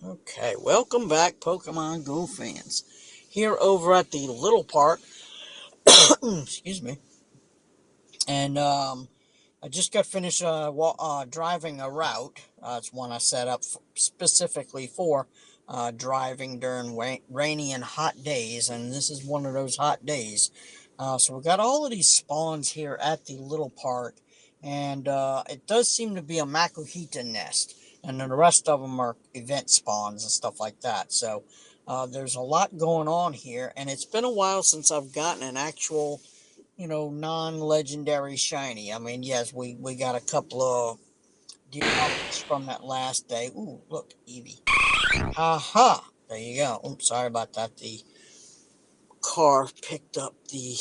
Okay, welcome back, Pokemon Go fans. Here over at the little park, excuse me, and I just got finished driving a route. It's one I set up specifically for driving during rainy and hot days, and this is one of those hot days. So we got all of these spawns here at the little park, and it does seem to be a Makuhita nest, and then the rest of them are event spawns and stuff like that. So there's a lot going on here, and it's been a while since I've gotten an actual non-legendary shiny. I mean, yes, we got a couple of debuffs from that last day. Ooh, look, Eevee. Ha! There you go. Oops, sorry about that. The car picked up the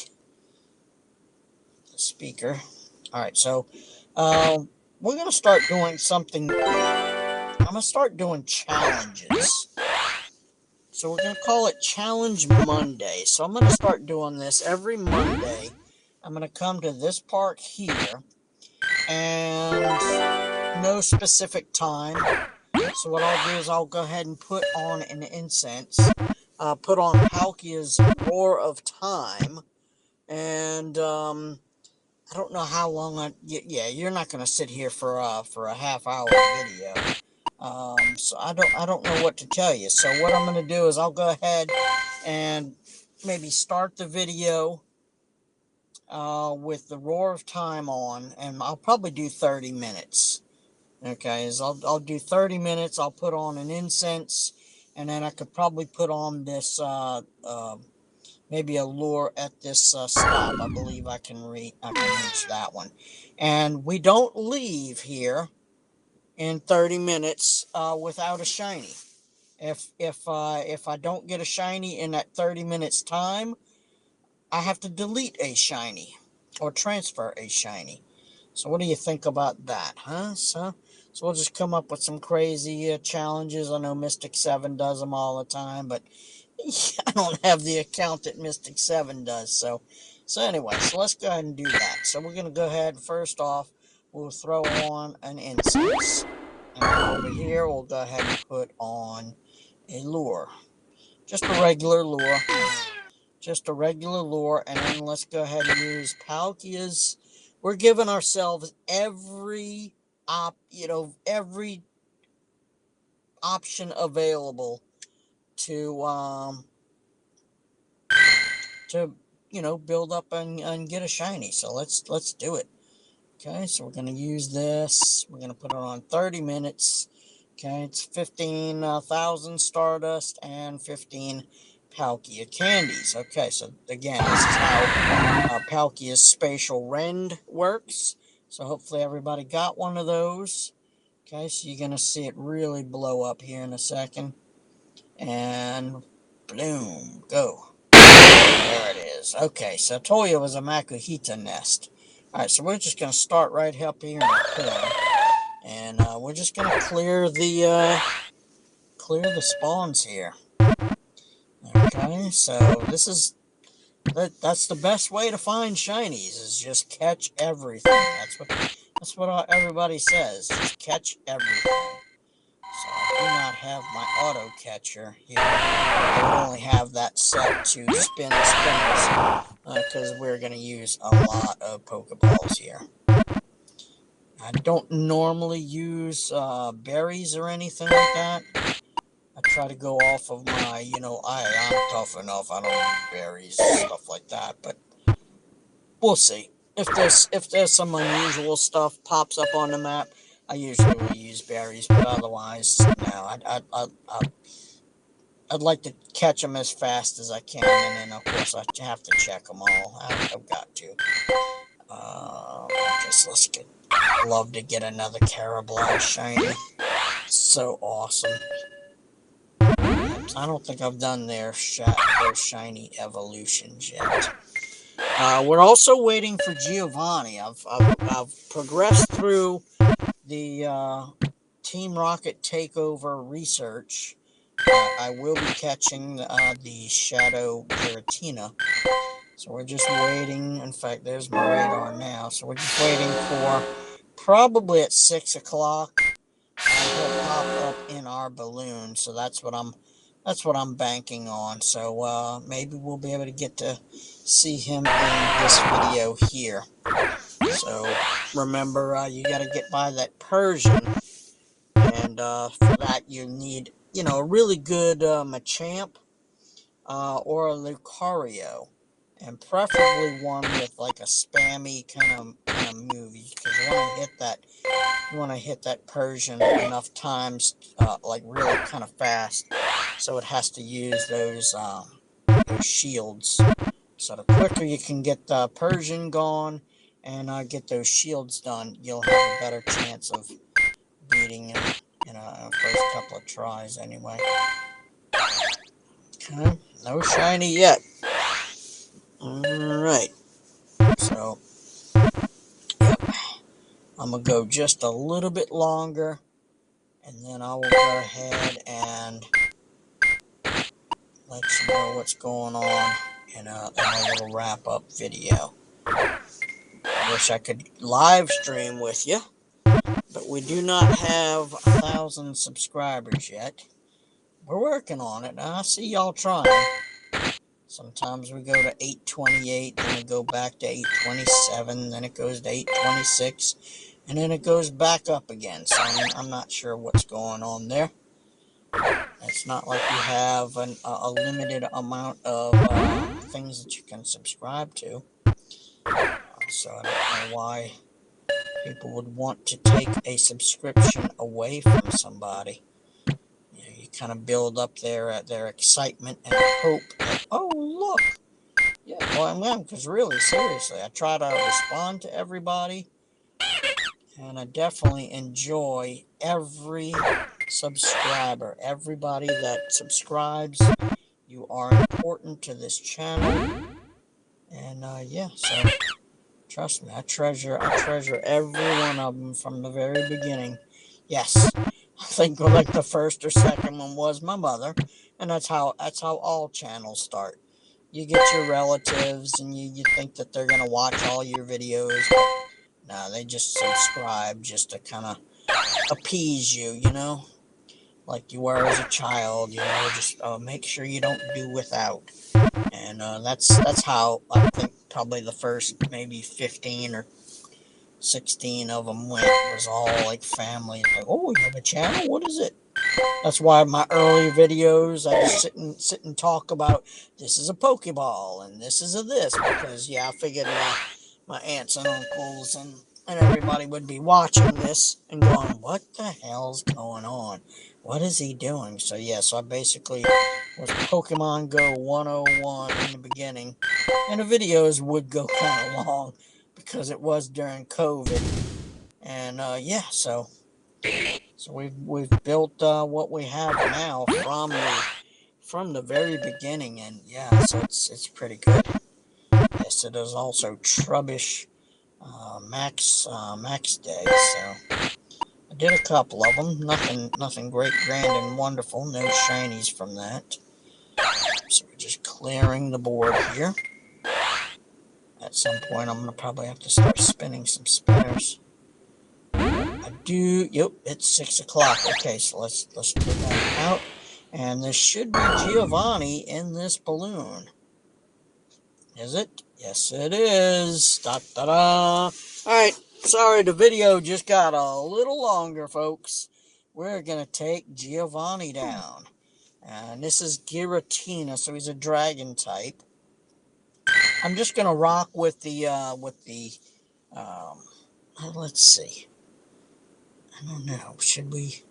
speaker. All right, so we're gonna start doing something. I'm gonna start doing challenges. So we're gonna call it Challenge Monday. So I'm gonna start doing this every Monday. I'm gonna come to this park here, and no specific time. So what I'll do is I'll go ahead and put on an incense, put on Palkia's Roar of Time, and I don't know how long yeah, you're not gonna sit here for a half-hour video. So I don't know what to tell you. So what I'm gonna do is I'll go ahead and maybe start the video with the Roar of Time on, and I'll probably do 30 minutes. Okay, so I'll do 30 minutes. I'll put on an incense, and then I could probably put on this maybe a lure at this stop. I believe I can reach that one, and we don't leave here in 30 minutes without a shiny. If I don't get a shiny in that 30 minutes time, I have to delete a shiny or transfer a shiny. So what do you think about that, huh? So we'll just come up with some crazy challenges. I know Mystic 7 does them all the time, but I don't have the account that Mystic 7 does. So anyway, so let's go ahead and do that. So we're going to go ahead, first off, we'll throw on an incense. And over here, we'll go ahead and put on a lure. Just a regular lure. Just a regular lure, and then let's go ahead and use Palkia's. We're giving ourselves every every option available to build up and get a shiny. So let's do it. Okay, so we're gonna use this. We're gonna put it on 30 minutes. Okay, it's 15,000 Stardust and 15 Palkia candies. Okay, so again, this is how Palkia's Spatial Rend works. So hopefully everybody got one of those. Okay, so you're going to see it really blow up here in a second. And bloom, go. There it is. Okay, so I told you it was a Makuhita nest. Alright, so we're just going to start right up here in the corner. And we're just going to clear the spawns here. Okay, so that's the best way to find shinies, is just catch everything. That's what everybody says. Just catch everything. So I do not have my auto catcher here. I only have that set to spin the spinners because we're going to use a lot of Pokeballs here. I don't normally use berries or anything like that. I try to go off of my, I'm tough enough. I don't need berries and stuff like that, but we'll see. If there's some unusual stuff pops up on the map, I usually will use berries, but otherwise, no. I'd like to catch them as fast as I can, and then of course I have to check them all. I've got to. Love to get another Carablast shiny. So awesome. I don't think I've done their shiny evolutions yet. We're also waiting for Giovanni. I've progressed through the Team Rocket Takeover research. I will be catching the Shadow Giratina. So we're just waiting. In fact, there's my radar now. So we're just waiting for probably at 6 o'clock. He'll pop up in our balloon. So that's what I'm banking on. So maybe we'll be able to get to see him in this video here. So remember, you got to get by that Persian, and for that you need, a really good Machamp or a Lucario, and preferably one with like a spammy kind of move, because you want to hit that Persian enough times, like really kind of fast, so it has to use those shields. So the quicker you can get the Persian gone and get those shields done, you'll have a better chance of beating him in a first couple of tries anyway. Okay, no shiny yet. Alright, so yep, I'm going to go just a little bit longer, and then I will go ahead and let you know what's going on in a little wrap-up video. I wish I could live stream with you, but we do not have 1,000 subscribers yet. We're working on it. I see y'all trying. Sometimes we go to 828, then we go back to 827, then it goes to 826, and then it goes back up again. So I'm not sure what's going on there. It's not like you have a limited amount of things that you can subscribe to. So I don't know why people would want to take a subscription away from somebody. You kind of build up their excitement and hope that, oh, look. Yeah, well, man, because really, seriously, I try to respond to everybody, and I definitely enjoy every subscriber. Everybody that subscribes, you are important to this channel, and yeah, so trust me, I treasure every one of them from the very beginning. Yes, I think like the first or second one was my mother, and that's how all channels start. You get your relatives, and you think that they're gonna watch all your videos, but no, they just subscribe just to kind of appease you, like you were as a child, just make sure you don't do without. And that's how I think probably the first maybe 15 or 16 of them went. It was all like family. Like, oh, you have a channel? What is it? That's why my early videos, I just sit and talk about, this is a Pokeball and this is a this, because yeah, I figured my aunts and uncles and everybody would be watching this and going, what the hell's going on? What is he doing? So yeah, so I basically was Pokemon Go 101 in the beginning, and the videos would go kind of long because it was during COVID, and yeah, so we've built what we have now from the very beginning, and yeah, so it's pretty good. Yes, it is also Trubbish Max Day, so I did a couple of them. Nothing great, grand, and wonderful. No shinies from that. So we're just clearing the board here. At some point, I'm gonna probably have to start spinning some spinners. Yep, it's 6 o'clock. Okay, so let's put that out. And there should be Giovanni in this balloon. Is it? Yes, it is. Da-da-da. Alright, sorry, the video just got a little longer, folks. We're going to take Giovanni down. And this is Giratina, so he's a dragon type. I'm just going to rock with the, let's see. I don't know, should we?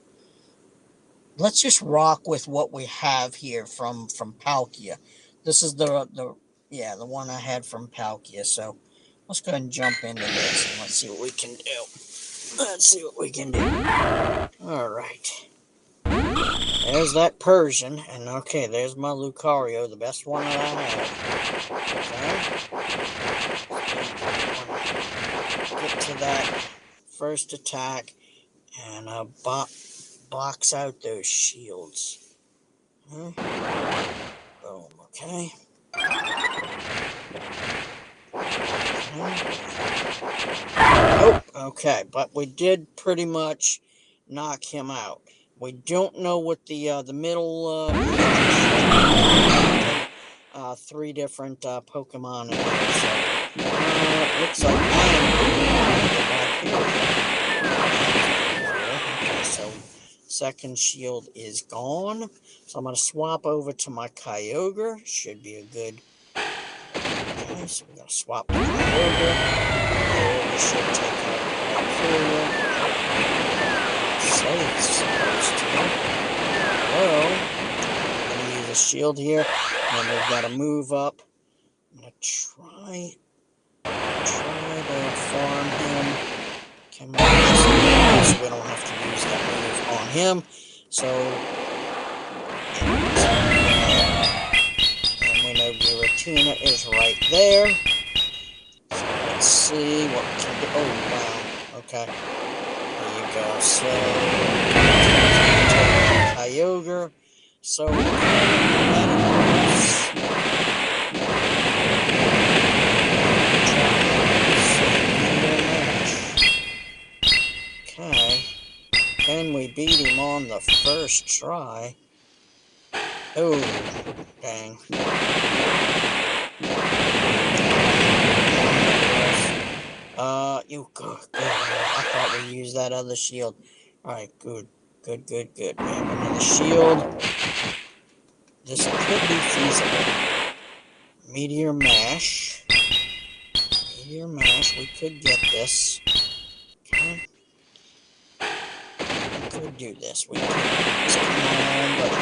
Let's just rock with what we have here from Palkia. This is the one I had from Palkia. So let's go ahead and jump into this and let's see what we can do. Let's see what we can do. All right. There's that Persian, and okay, there's my Lucario, the best one that I have. Okay. Get to that first attack and box out those shields. Boom, okay. Nope, okay, but we did pretty much knock him out. We don't know what the middle three different Pokemon in there. So looks like okay, so second shield is gone. So I'm gonna swap over to my Kyogre. Should be a good. Okay, so we're gonna swap to Kyogre. Kyogre should take out the Hyperion. So it's supposed to. Well, I'm gonna use a shield here, and we've got to move up. I'm gonna try to farm him. Can we just so we don't have to use that move on him? So, and we know Giratina is right there. So let's see what we can do. Oh wow! Okay, there you go. So Kyogre. So okay. Can we beat him on the first try? Oh, dang. You good. I thought we used that other shield. Alright, good. Good. We have another shield. This could be feasible. Meteor Mash. We could get this. Okay. We could do this. We could. Come on, buddy.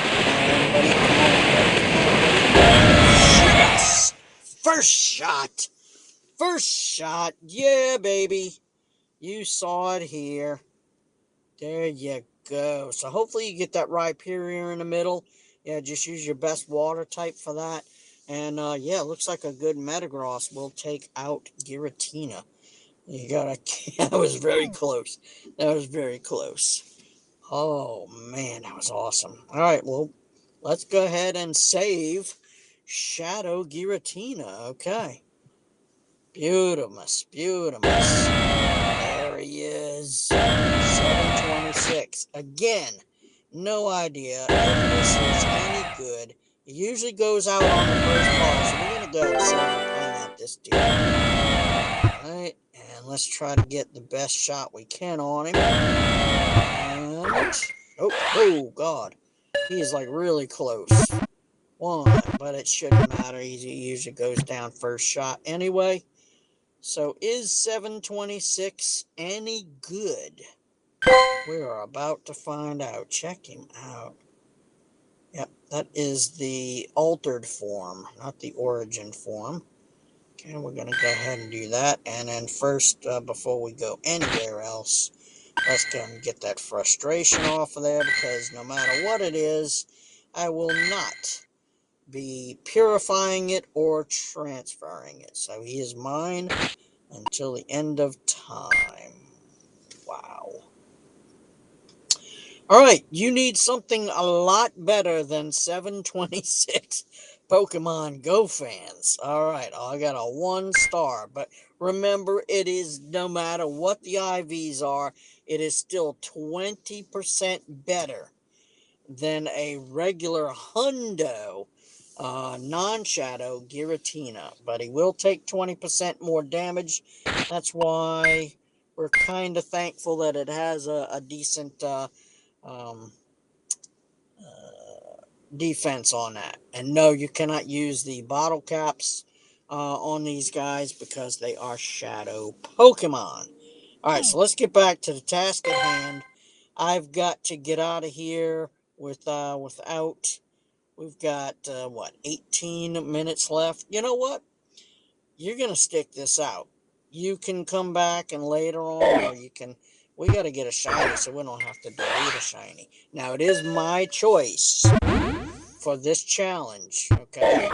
Yes! First shot. Yeah, baby. You saw it here. There you go. So hopefully you get that Rhyperior in the middle. Yeah, just use your best water type for that. And yeah, it looks like a good Metagross will take out Giratina. You gotta. That was very close. Oh man, that was awesome. All right, well, let's go ahead and save Shadow Giratina. Okay. Beautiful. There he is. 726. Again, no idea if this is any good. It usually goes out on the first ball, so we're going to go silver pine at this dude. Alright, and let's try to get the best shot we can on him. And, oh God. He is like really close. One, but it shouldn't matter. He usually goes down first shot anyway. So is 726 any good? We are about to find out. Check him out. Yep, that is the altered form, not the origin form. Okay, we're going to go ahead and do that. And then first, before we go anywhere else, let's go and get that frustration off of there, because no matter what it is, I will not be purifying it or transferring it. So he is mine until the end of time. Wow. Alright, you need something a lot better than 726 Pokemon Go fans. Alright, I got a 1 star, but remember, it is no matter what the IVs are, it is still 20% better than a regular hundo non-shadow Giratina, but he will take 20% more damage. That's why we're kind of thankful that it has a decent defense on that. And no, you cannot use the bottle caps on these guys because they are shadow Pokemon. Alright, so let's get back to the task at hand. I've got to get out of here without. We've got, what, 18 minutes left? You know what? You're going to stick this out. You can come back and later on, or you can... We got to get a shiny so we don't have to delete a shiny. Now, it is my choice for this challenge, okay?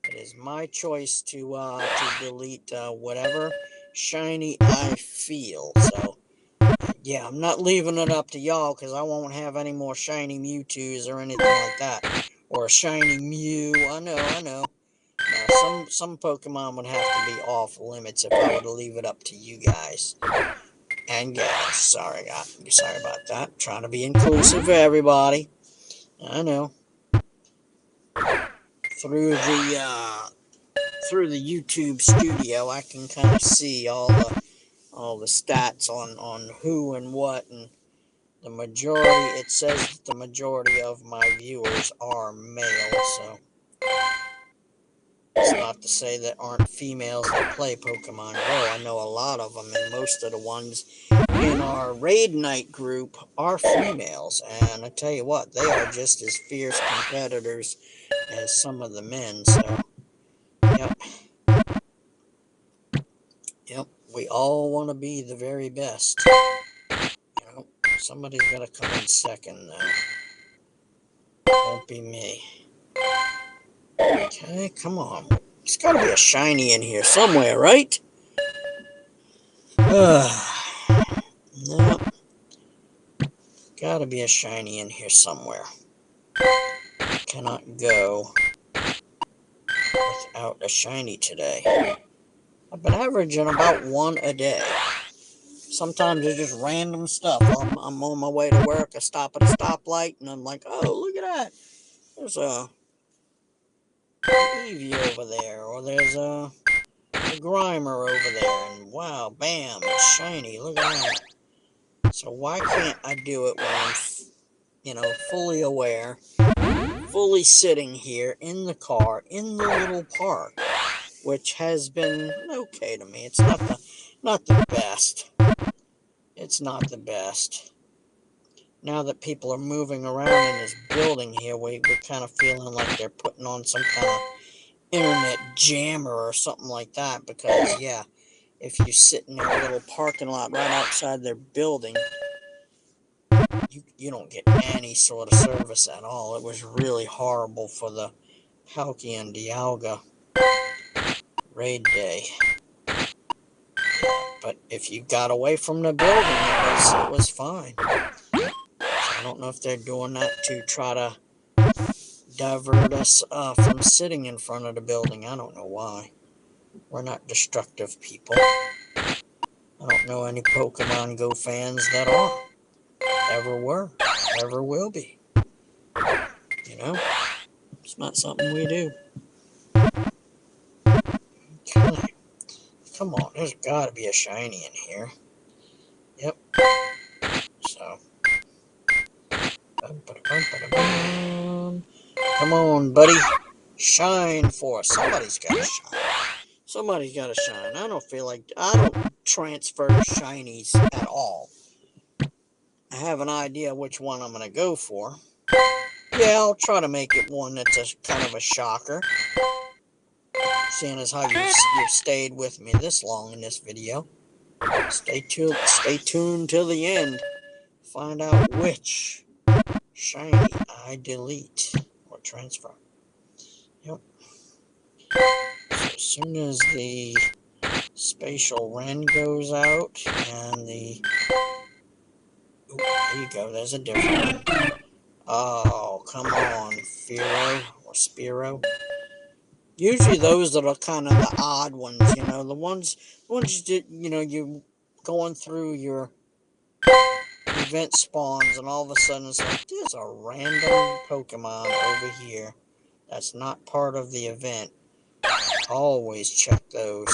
It is my choice to delete whatever shiny I feel. So, yeah, I'm not leaving it up to y'all because I won't have any more shiny Mewtwo's or anything like that. Or a shiny Mew. I know. Now, some Pokemon would have to be off limits if I were to leave it up to you guys. and gals. Sorry about that. Trying to be inclusive for everybody. I know. Through the YouTube studio, I can kind of see all the stats on who and what, and the majority. It says that the majority of my viewers are male, so it's not to say that aren't females that play Pokemon Go. I know a lot of them, and most of the ones in our raid night group are females. And I tell you what, they are just as fierce competitors as some of the men. So, yep, yep, we all want to be the very best. You know, somebody's got to come in second now. Won't be me. Okay, come on. There's got to be a shiny in here somewhere, right? No, got to be a shiny in here somewhere. Cannot go without a shiny today. I've been averaging about one a day. Sometimes it's just random stuff. I'm on my way to work, I stop at a stoplight, and I'm like, oh, look at that. There's a Eevee over there, or there's a Grimer over there, and wow, bam, it's shiny. Look at that. So why can't I do it when I'm, fully aware, fully sitting here in the car, in the little park, which has been okay to me. It's not the best. It's not the best. Now that people are moving around in this building here, we're kind of feeling like they're putting on some kind of internet jammer or something like that. Because, yeah, if you sit in their little parking lot right outside their building, you don't get any sort of service at all. It was really horrible for the Palkia and Dialga raid day. But if you got away from the building, it was fine. So I don't know if they're doing that to try to divert us from sitting in front of the building. I don't know why. We're not destructive people. I don't know any Pokemon Go fans that are. Ever were. Ever will be. You know? It's not something we do. Okay. Come on, there's got to be a shiny in here. Yep. So. Come on, buddy. Shine for us. Somebody's got to shine. Somebody's got to shine. I don't transfer shinies at all. I have an idea which one I'm going to go for. Yeah, I'll try to make it one that's a kind of a shocker. Seeing as how you've stayed with me this long in this video. Stay tuned till the end. Find out which shiny I delete or transfer. Yep. So as soon as the spatial Wren goes out and the... Ooh, there you go, there's a different one. Oh, come on, Firo or Spiro. Usually those that are kind of the odd ones, the ones you going through your event spawns and all of a sudden it's like, there's a random Pokemon over here that's not part of the event. Always check those.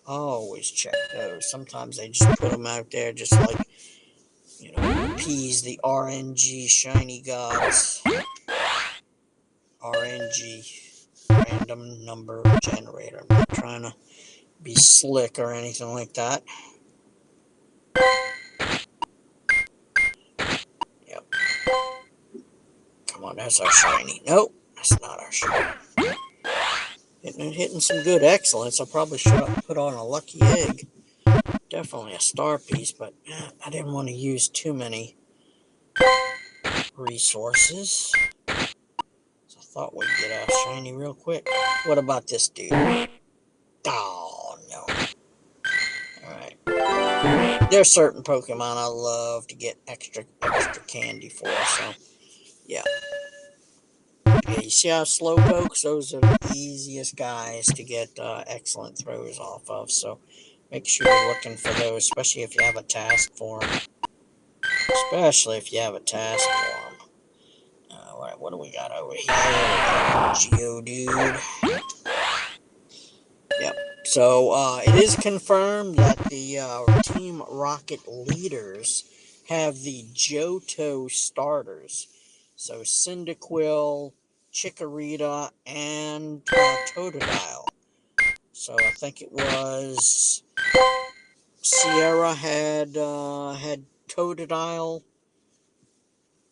Always check those. Sometimes they just put them out there just like, appease the RNG shiny gods. RNG, random number generator. I'm not trying to be slick or anything like that. Yep. Come on, that's our shiny. Nope, that's not our shiny. Hitting some good excellence. I probably should have put on a lucky egg. Definitely a star piece, but I didn't want to use too many resources. So I thought we'd get a shiny real quick. What about this dude? Oh, no. Alright. There's certain Pokemon I love to get extra candy for, so yeah. Yeah, you see how Slowpokes, those are the easiest guys to get excellent throws off of, so Make sure you're looking for those, especially if you have a task for them. Especially if you have a task for them. What do we got over here? We got Geodude. Yep. So it is confirmed that the Team Rocket leaders have the Johto starters. So Cyndaquil, Chikorita, and Totodile. So I think it was Sierra had Totodile,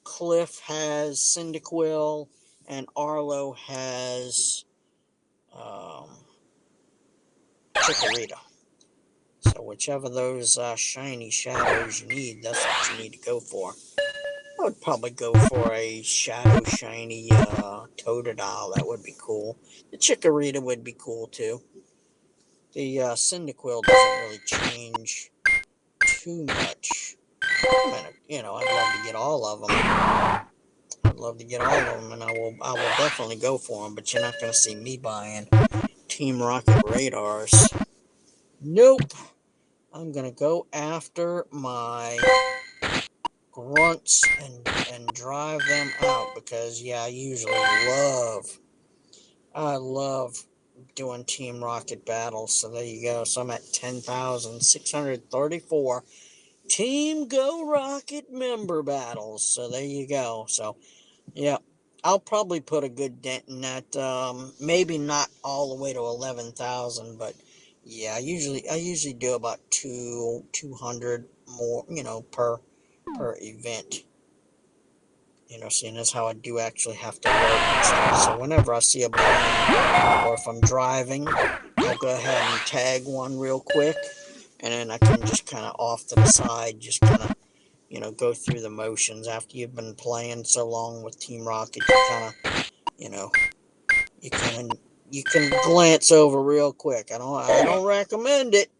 Cliff has Cyndaquil, and Arlo has Chikorita. So whichever those shiny shadows you need, that's what you need to go for. I would probably go for a shadow shiny Totodile. That would be cool. The Chikorita would be cool too. The Cyndaquil doesn't really change too much. I mean, you know, I'd love to get all of them. I'd love to get all of them, and I will definitely go for them. But you're not going to see me buying Team Rocket radars. Nope. I'm going to go after my grunts and drive them out because, yeah, I love doing Team Rocket battles. So there you go. So I'm at 10,634 Team Go Rocket member battles. So there you go. So, yeah, I'll probably put a good dent in that. Maybe not all the way to 11,000, but yeah, I usually do about 200 more, per event. Seeing as how I do actually have to work and stuff. So whenever I see a balloon, or if I'm driving, I'll go ahead and tag one real quick, and then I can just kind of off to the side, just kind of, go through the motions. After you've been playing so long with Team Rocket, you kind of, you know, you can glance over real quick. I don't recommend it,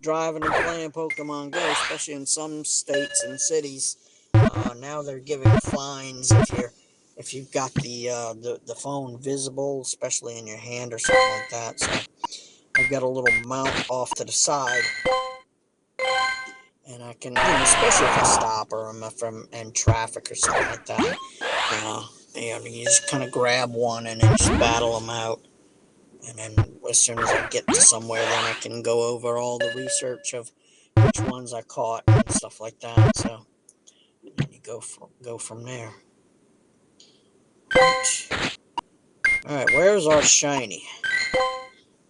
driving and playing Pokemon Go, especially in some states and cities. Now they're giving fines if you've got the phone visible, especially in your hand or something like that. So I've got a little mount off to the side, and I can, especially if I stop or if I'm in traffic or something like that. You just kind of grab one and then just battle them out. And then as soon as I get to somewhere, then I can go over all the research of which ones I caught and stuff like that. So then you go from there. All right, where's our shiny?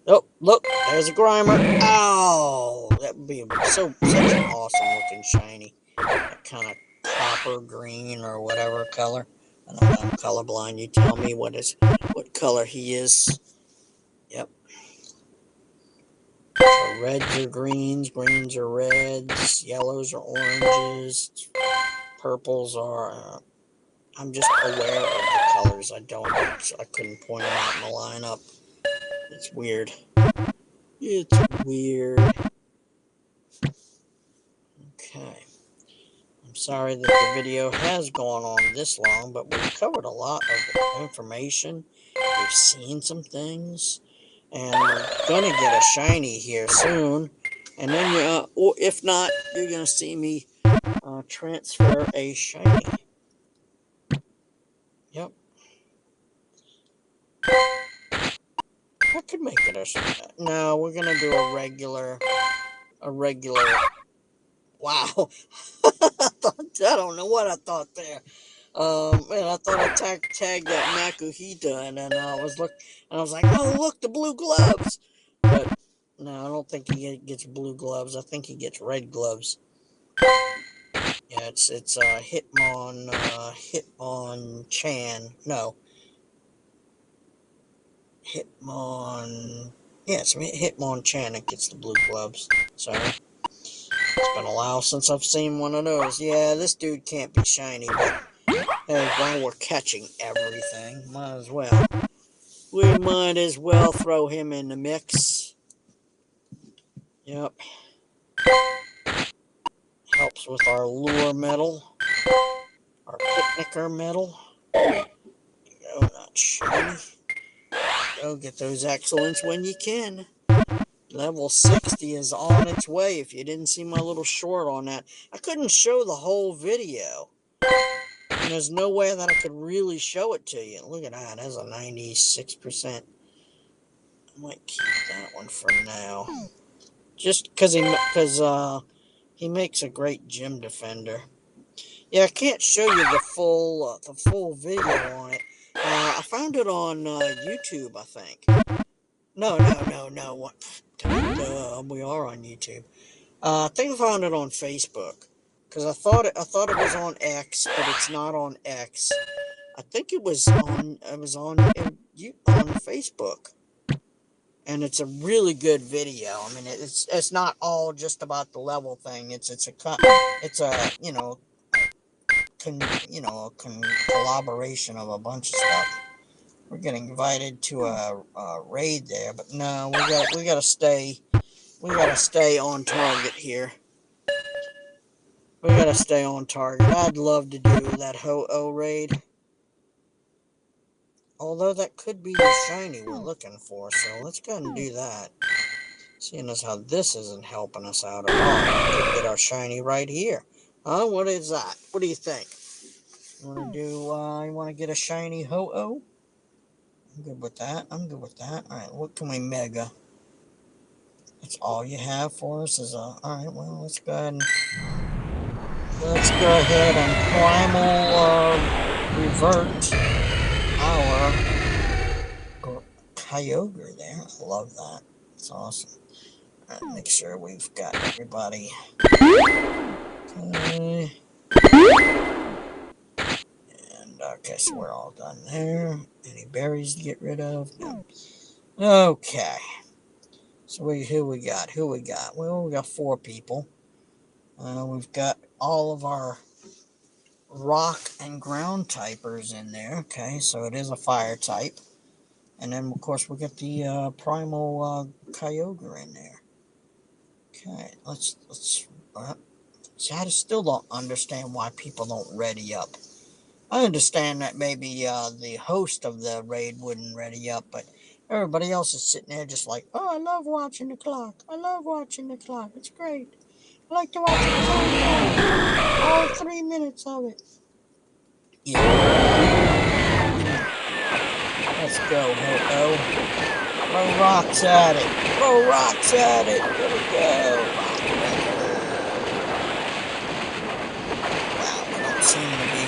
Oh, look, there's a Grimer. Ow! That would be such an awesome looking shiny. That kind of copper green or whatever color. I don't know, I'm colorblind. You tell me what color he is. Yep. So reds are greens, greens are reds, yellows are oranges, purples are. I'm just aware of the colors. I couldn't point them out in the lineup. It's weird. It's weird. Okay. I'm sorry that the video has gone on this long, but we've covered a lot of information. We've seen some things, and we're gonna get a shiny here soon. And then, or if not, you're gonna see me transfer a shiny. Yep. I could make it a. No, we're gonna do a regular. A regular. Wow. I don't know what I thought there. Man, I thought I tagged that Makuhita, and then I was like, oh look, the blue gloves. But no, I don't think he gets blue gloves. I think he gets red gloves. Yeah, it's Hitmon Chan. No, Hitmon. Yeah, it's Hitmon Chan that gets the blue gloves. So it's been a while since I've seen one of those. Yeah, this dude can't be shiny, but hey, while we're catching everything, we might as well throw him in the mix. Yep. Helps with our lure medal, our picnicker medal. Go, not shiny. Go get those excellence when you can. Level 60 is on its way. If you didn't see my little short on that, I couldn't show the whole video. And there's no way that I could really show it to you. Look at that. That's a 96%. I might keep that one for now. Just because he makes a great gym defender. Yeah, I can't show you the full video on it. I found it on YouTube, I think. No. What? We are on YouTube. I think I found it on Facebook because I thought it was on X, but it's not on X. I think it was on Facebook, and it's a really good video. I mean, it's not all just about the level thing. It's a collaboration of a bunch of stuff. We're getting invited to a raid there, but no, we gotta stay on target here. We gotta stay on target. I'd love to do that Ho-Oh raid. Although that could be the shiny we're looking for, so let's go ahead and do that. Seeing as how this isn't helping us out at all. We could get our shiny right here. Huh? What is that? What do you think? You wanna get a shiny Ho-Oh? I'm good with that. Alright, what can we mega? That's all you have for us is alright, well, let's go ahead and primal revert our Kyogre there. I love that. It's awesome. Alright, make sure we've got everybody. Okay. And okay, so we're all done there. Any berries to get rid of? No. Okay. So who we got? Well, we got 4 people. We've got all of our rock and ground typers in there. Okay, so it is a fire type. And then, of course, we got the primal Kyogre in there. Okay, let's see, I still don't understand why people don't ready up. I understand that maybe the host of the raid wouldn't ready up, but everybody else is sitting there just like, oh, I love watching the clock. It's great. I like to watch it all 3 minutes of it. Yeah. Let's go, Ho-Oh. Throw rocks at it. Here we go. Wow, we don't seem to be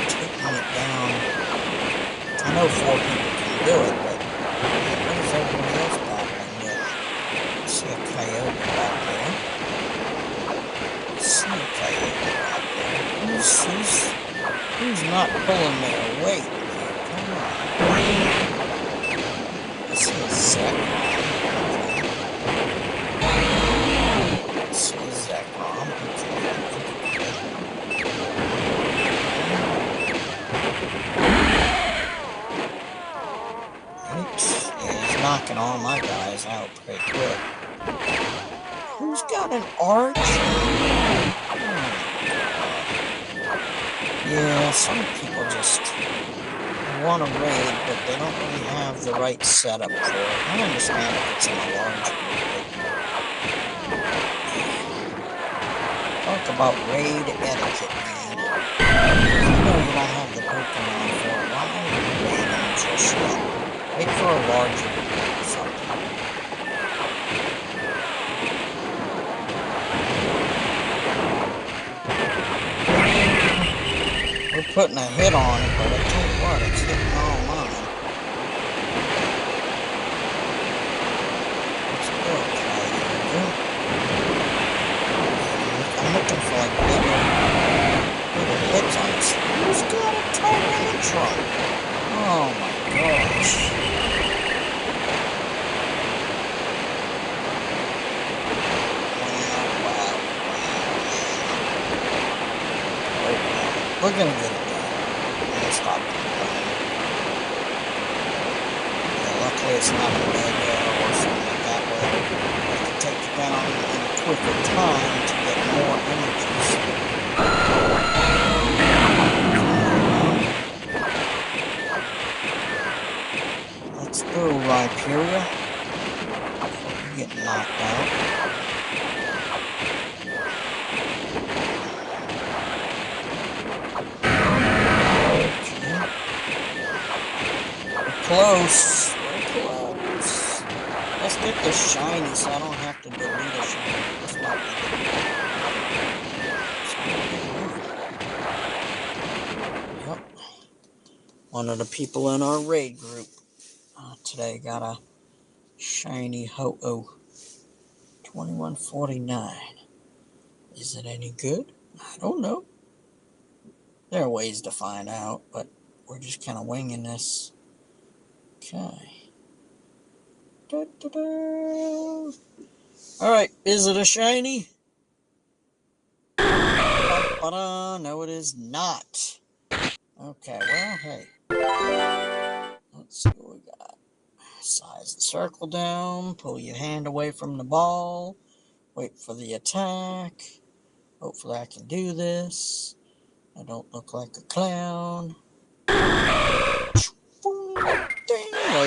taking it down. I know 4 people can do it, but what is everybody else battling with? I see a Kyogre back there. Who's not pulling their weight? Come on. This is Zekrom. He's knocking all my guys out pretty quick. Who's got an arch? Yeah, some people just want to raid, but they don't really have the right setup for it. I understand if it's in a large group. Talk about raid etiquette, man. If you know you don't have the Pokemon for it, why are you raiding just yet? Wait for a larger group or something. We're putting a hit on it, but I tell you what, it's hitting all mine. Let's go, Kyogre. I'm looking for like bigger hits on this. Who's got a Tyrantrum? Oh my gosh. We're gonna get it done. We're gonna stop it. Yeah, luckily it's not a mega or something like that where we can take it down in a quicker time to get more energies. Let's go, Rhyperior. getting knocked out. We're close. We're close. Let's get this shiny so I don't have to delete a shiny. This might be good. Yep. One of the people in our raid group today got a shiny Ho-Oh 2149. Is it any good? I don't know. There are ways to find out, but we're just kind of winging this. Okay. Da, da, da. Alright, is it a shiny? Ba-da. No, it is not. Okay, well, hey. Let's see what we got. Size the circle down, pull your hand away from the ball, wait for the attack. Hopefully I can do this. I don't look like a clown. There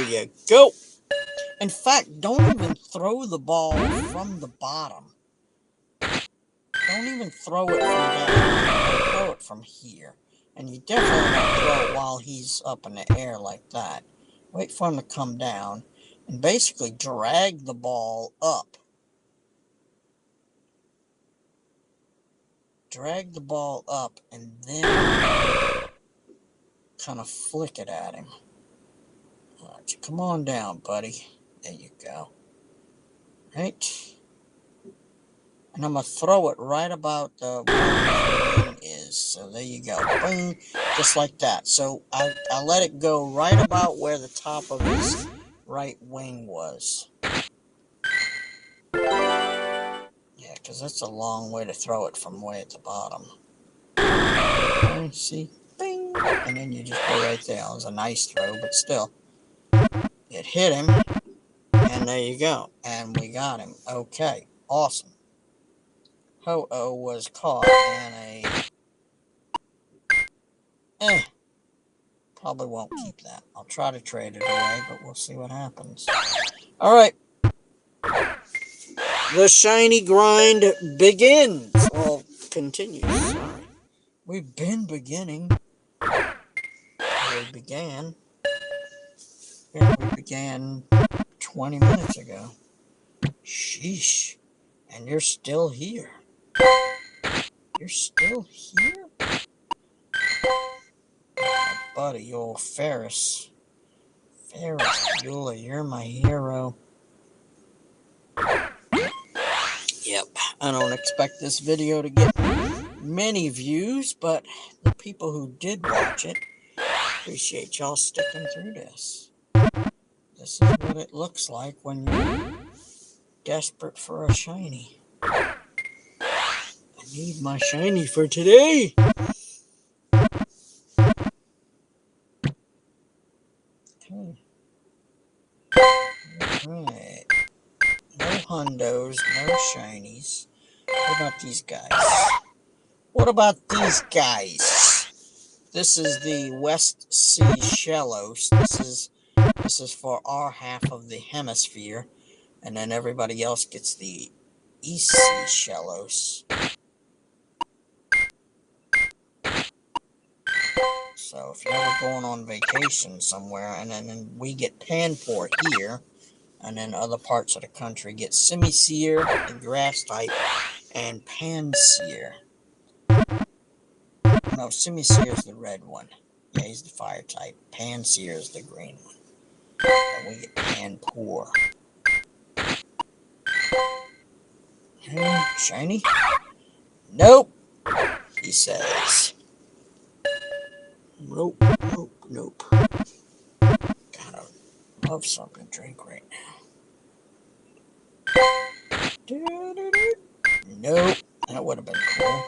you go. In fact, don't even throw the ball from the bottom. Don't even throw it from down. Throw it from here. And you definitely don't throw it while he's up in the air like that. Wait for him to come down and basically drag the ball up. Drag the ball up and then kind of flick it at him. All right, come on down, buddy. There you go. Right. And I'm going to throw it right about where the wing is. So there you go. Boom. Just like that. So I let it go right about where the top of his right wing was. Yeah, because that's a long way to throw it from way at the bottom. Okay, see? Bing. And then you just go right there. It was a nice throw, but still. It hit him. And there you go. And we got him. Okay. Awesome. Ho-Oh was caught in a... Probably won't keep that. I'll try to trade it away, but we'll see what happens. Alright. The shiny grind begins. Well, continues. Sorry. We've been beginning. We began. Yeah, we began 20 minutes ago. Sheesh. And you're still here. You're still here? My buddy, old Ferris. Ferris Bueller, you're my hero. Yep, I don't expect this video to get many views, but the people who did watch it, appreciate y'all sticking through this. This is what it looks like when you're desperate for a shiny. I need my shiny for today. Okay. Alright. No hundos, no shinies. What about these guys? What about these guys? This is the West Sea Shellos. This is for our half of the hemisphere, and then everybody else gets the East Sea Shellos. So if you're ever going on vacation somewhere, and then we get Panpour here, and then other parts of the country get Semi-Seer, the grass type, and Panseer. No, Semi-Seer is the red one. Yeah, he's the fire type. Panseer is the green one. And we get Panpour. Shiny? Nope, he says. Nope, nope, nope. Gotta love something to drink right now. Nope, that would have been cool.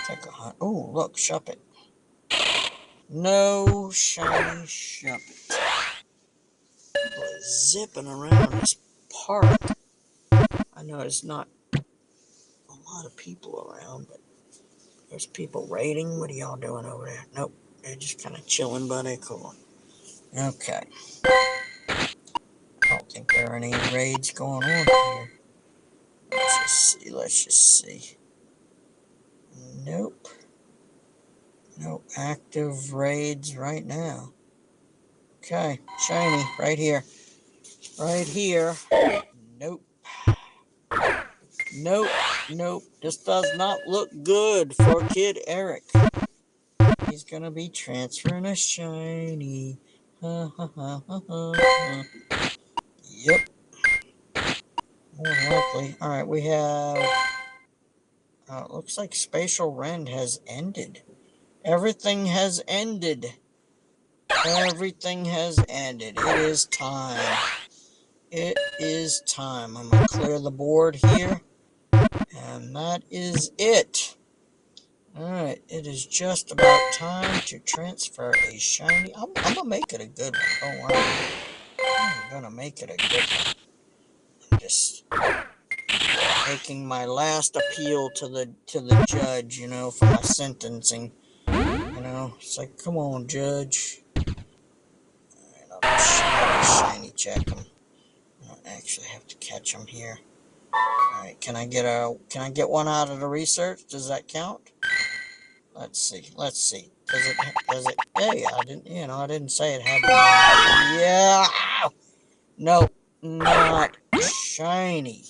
Take a hunt. Oh, look, Shuppet. No shiny Shuppet. People are zipping around this park. I know there's not a lot of people around, but there's people raiding. What are y'all doing over there? Nope, they're just kind of chilling, buddy. Cool. Okay. I don't think there are any raids going on here. Let's just see. Nope. No active raids right now. Okay, shiny, right here. Right here. Nope. Nope. Nope. This does not look good for Kid Erik. He's gonna be transferring a shiny. Ha ha ha ha ha. Yep. More likely. Alright, we have... it looks like Spatial Rend has ended. Everything has ended. Everything has ended. It is time. It is time. I'm going to clear the board here. And that is it. Alright, it is just about time to transfer a shiny. I'm going to make it a good one. Don't worry. I'm going to make it a good one. I'm just making my last appeal to the judge, you know, for my sentencing. You know, it's like, come on, judge. Alright, I'll shiny check him. I don't actually have to catch him here. Alright, can I get one out of the research? Does that count? Let's see. Does it, hey, I didn't say it had to. Yeah! Nope, not shiny.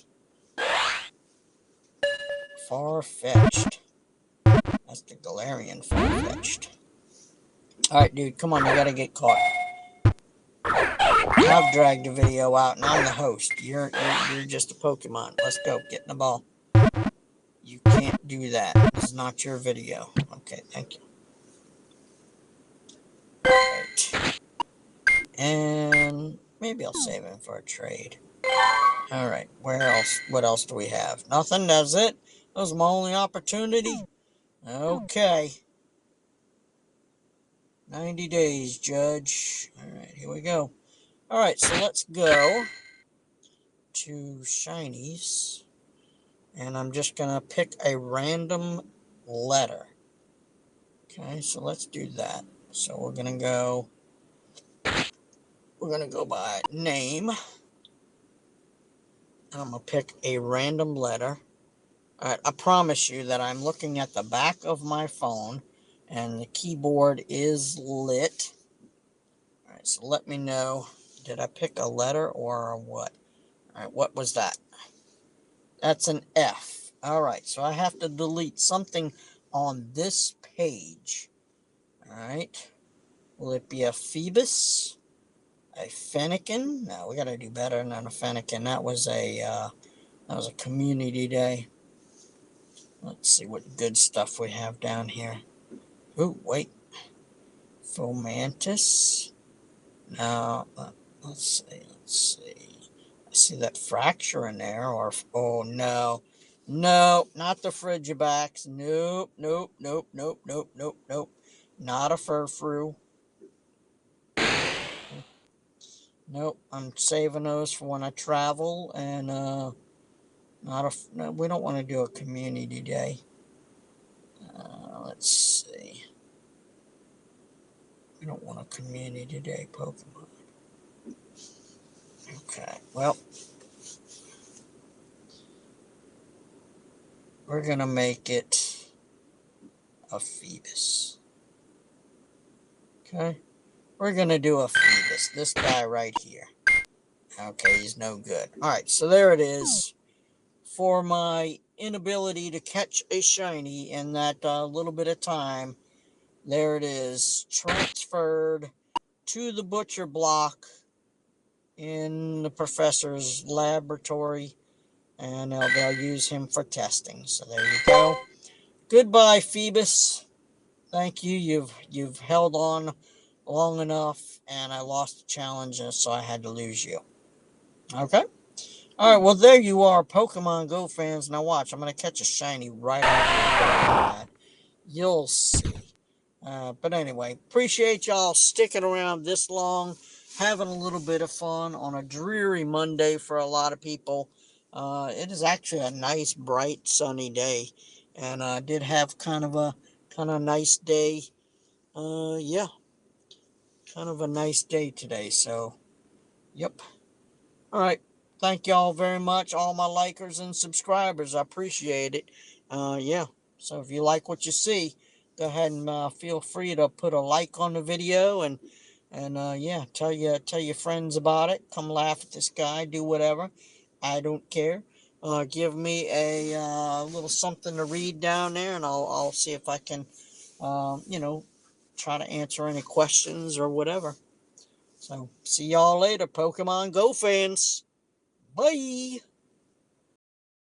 Far-fetched. That's the Galarian far-fetched. Alright, dude, come on, you gotta get caught. I've dragged the video out, and I'm the host. You're just a Pokemon. Let's go. Get in the ball. You can't do that. This is not your video. Okay, thank you. Right. And maybe I'll save him for a trade. Alright, where else? What else do we have? Nothing, that's it? That was my only opportunity? Okay. 90 days, Judge. Alright, here we go. Alright, so let's go to Shinies. And I'm just going to pick a random letter. Okay, so let's do that. So we're going to go by name. And I'm going to pick a random letter. Alright, I promise you that I'm looking at the back of my phone and the keyboard is lit. Alright, so let me know. Did I pick a letter or a what? Alright, what was that? That's an F. Alright, so I have to delete something on this page. Alright. Will it be a Phoebus? A Fennekin? No, we gotta do better than a Fennekin. That was a community day. Let's see what good stuff we have down here. Ooh, wait. Fomantis? No, let's see. I see that fracture in there, or, oh no. No, not the Frigibacks. Nope, nope, nope, nope, nope, nope, nope. Not a Furfrou. Nope, I'm saving those for when I travel, and no, we don't want to do a community day. Let's see. We don't want a community day Pokemon. Okay, well, we're gonna make it a Phoebus. Okay, we're gonna do a Phoebus. This guy right here. Okay, he's no good. Alright, so there it is. For my inability to catch a shiny in that little bit of time, there it is. Transferred to the butcher block in the professor's laboratory. And they'll use him for testing. So there you go. Goodbye, Phoebus. Thank you. You've held on long enough, and I lost the challenge, so I had to lose you. Okay? Alright, well, there you are, Pokemon Go fans. Now watch, I'm going to catch a shiny right off the bat. You'll see. But anyway, appreciate y'all sticking around this long, having a little bit of fun on a dreary Monday for a lot of people. It is actually a nice, bright, sunny day, and I did have kind of a nice day. Yeah, kind of a nice day today. So, yep. All right. Thank y'all very much, all my likers and subscribers. I appreciate it. Yeah. So if you like what you see, go ahead and feel free to put a like on the video and yeah, tell your friends about it. Come laugh at this guy. Do whatever. I don't care. Give me a little something to read down there, and I'll see if I can, you know, try to answer any questions or whatever. So see y'all later, Pokemon Go fans. Bye.